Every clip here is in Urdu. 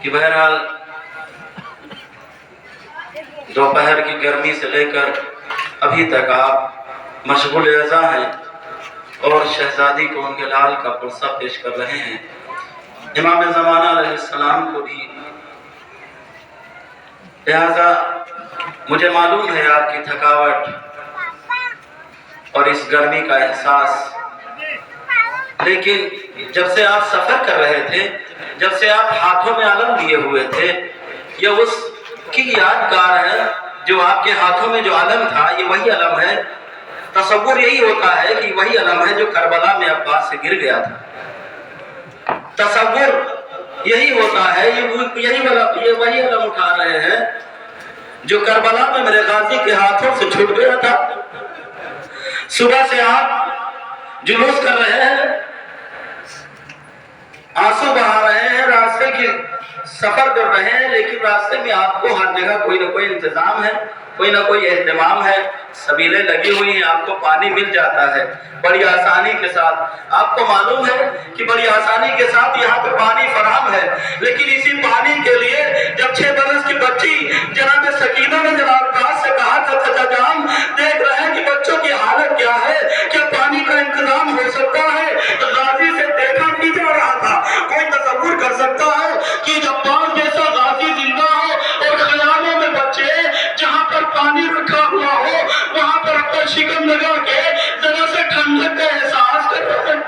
کہ بہرحال دوپہر کی گرمی سے لے کر ابھی تک آپ مشغول اعضاء ہیں اور شہزادی کو ان کے لال کا پرسہ پیش کر رہے ہیں۔ امام زمانہ علیہ السلام کو بھی لہذا مجھے معلوم ہے آپ کی تھکاوٹ اور اس گرمی کا احساس، لیکن جب سے آپ سفر کر رہے تھے، جب سے آپ ہاتھوں میں علم لیے ہوئے تھے، یہ اس کی یادگار ہے جو آپ کے ہاتھوں میں جو علم تھا، یہ وہی علم ہے۔ تصور یہی ہوتا ہے کہ وہی علم ہے جو کربلا میں عباس سے گر گیا تھا۔ تصور یہی ہوتا ہے، یہ وہی علم اٹھا رہے ہیں جو کربلا میں میرے غازی کے ہاتھوں سے چھوٹ گیا تھا۔ صبح سے آپ جلوس کر رہے ہیں، آنسو بہا رہے ہیں، راستے کی سفر کر رہے ہیں، لیکن راستے میں آپ کو ہر جگہ کوئی نہ کوئی انتظام ہے، کوئی نہ کوئی اہتمام ہے، سبیلیں لگی ہوئی ہیں، آپ کو پانی مل جاتا ہے بڑی آسانی کے ساتھ۔ آپ کو معلوم ہے کہ بڑی آسانی کے ساتھ یہاں پہ پانی فراہم ہے، لیکن اسی پانی کے لیے جب 6 برس کی بچی جناب سکینہ نے جناب عباس سے کہا تھا چچا جان دیکھ رہے ہیں کہ بچوں کی حالت کیا ہے، کیا پانی کا انتظام ہو سکتا ہے؟ غازی سے دیکھا نہیں جا رہا تھا۔ کوئی تصور کر سکتا ہے کہ جب عباس جیسا غازی زندہ ہو اور خیالوں میں بچے جہاں پر پانی رکھا ہوا ہو وہاں پر اپنا شکم لگا کے ذرا سے ٹھنڈک کا احساس کر رہے ہیں؟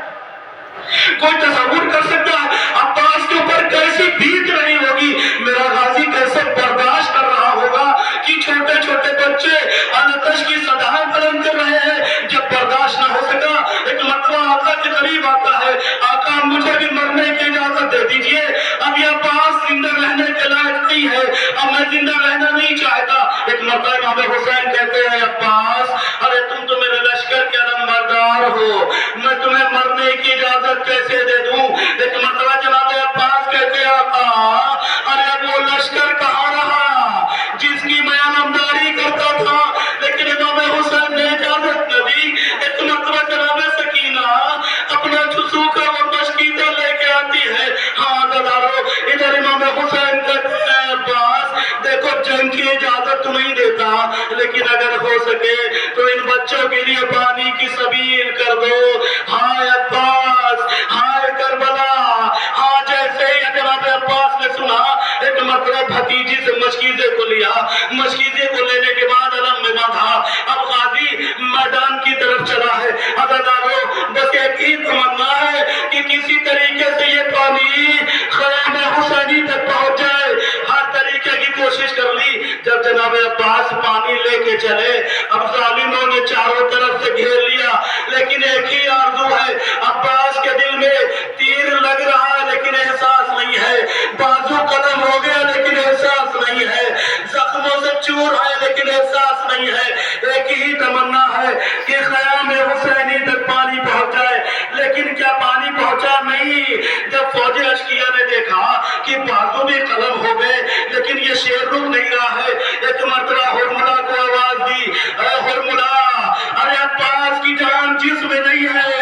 کوئی تصور کر سکتا ہے عباس کے اوپر کیسی بیت رہی ہوگی، میرا غازی کیسے برداشت کر رہا ہوگا کہ چھوٹے چھوٹے بچے آتش کی صدائیں بلند کر رہے ہیں؟ جب برداشت نہ ہو سکا ایک مرتبہ آقا کے قریب آتا ہے، آقا مجھے بھی مرنے کی اجازت دے دیجئے، اب یہ عباس زندہ رہنے کے لائق نہیں ہے، اب میں زندہ رہنا نہیں چاہتا۔ ایک مرتبہ امام حسین کہتے ہیں عباس ارے تم تو میرے لشکر کے علمبردار ہو، میں تمہیں مرنے کی اجازت کیسے دے دوں؟ ایک مرتبہ جناب عباس کہتے ہیں آقا ارے وہ لشکر کہاں رہا جس کی میں علمداری کرتا تھا، لیکن امام حسین نے اجازت نہ دی۔ ایک مرتبہ جناب سکینہ اپنا چسو کا وہ مشکیزہ لے کے آتی ہے، ہاں دلارو ادھر امام حسین کہتے ہیں عباس دیکھو جنگ کی اجازت تو نہیں دیتا، لیکن اگر ہو سکے تو ان بچوں کے لیے پانی کی سبیل کر دو۔ ہائے عباس، ہائے کربلا، ہاں جیسے ہی جناب عباس نے سنا ایک مرتبہ بھتیجی سے مشکیزے کو لیا، مشکیزے کو لینے کے بعد علم میں باندھا، اب غازی میدان کی طرف چلا ہے۔ عزیزانو بس ایک ہی تمنا ہے کہ کسی طریقے سے یہ پانی خیام حسینی تک پہنچ جائے، ہر طریقے کی کوشش کر لی۔ جب جناب عباس پانی لے کے چلے، اب ظالموں نے چاروں طرف سے گھیر لیا، لیکن ایک ہی آرزو ہے، عباس کے دل میں تیر لگ رہا ہے لیکن احساس نہیں ہے، بازو قلم ہو گیا لیکن احساس نہیں ہے، زخموں سے چور ہے لیکن احساس نہیں ہے۔ ایک ہی تمنا ہے کہ خیام حسینی تک پانی پہنچ جائے، لیکن کیا پانی پہنچا نہیں؟ جب فوج اشکیہ نے دیکھا کہ بازو بھی قلم ہو گئے لیکن یہ شیر رک نہیں رہا ہے، ایک مرتبہ ہرملا کو آواز دی، اے ہرملا ارے عباس کی جان جسم میں نہیں ہے،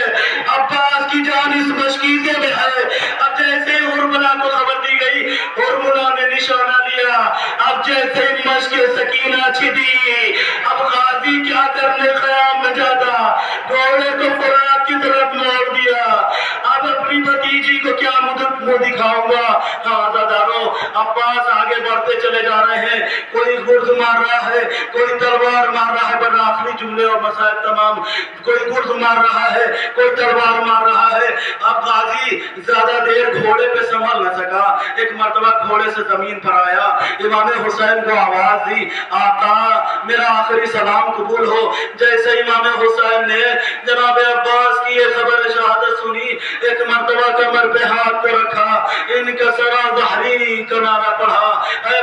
عباس کی جان اس مشکیزے میں ہے۔ اب جیسے ہرملا کو خبر دی گئی، ہرملا نے نشانہ لیا، اب جیسے مشک سکینہ چھڑی، اب غازی کیا کرنے خیام میں جاتا، گھوڑے کو فرات کی طرف موڑ دیا، اب اپنی بھتیجی کو کیا منہ دکھاؤں گا؟ ہاں دادارو عباس آگے بڑھتے چلے جا رہے ہیں، کوئی گرز مار رہا ہے، کوئی تلوار مار رہا ہے، پر آخری جملے اور مسائل تمام، کوئی گرز مار رہا ہے، کوئی تلوار مار رہا ہے۔ اب غازی زیادہ دیر گھوڑے پہ سنبھل نہ سکا، ایک مرتبہ گھوڑے سے زمین پر آیا، امام حسین کو آواز دی، آقا میرا آخری سلام قبول ہو۔ جیسے امام حسین نے جناب عباس کی یہ خبر شہادت سنی، ایک مرتبہ کمر پہ ہاتھ کو رکھا، ان کا سرا ظہری کا نعرہ پڑھا، اے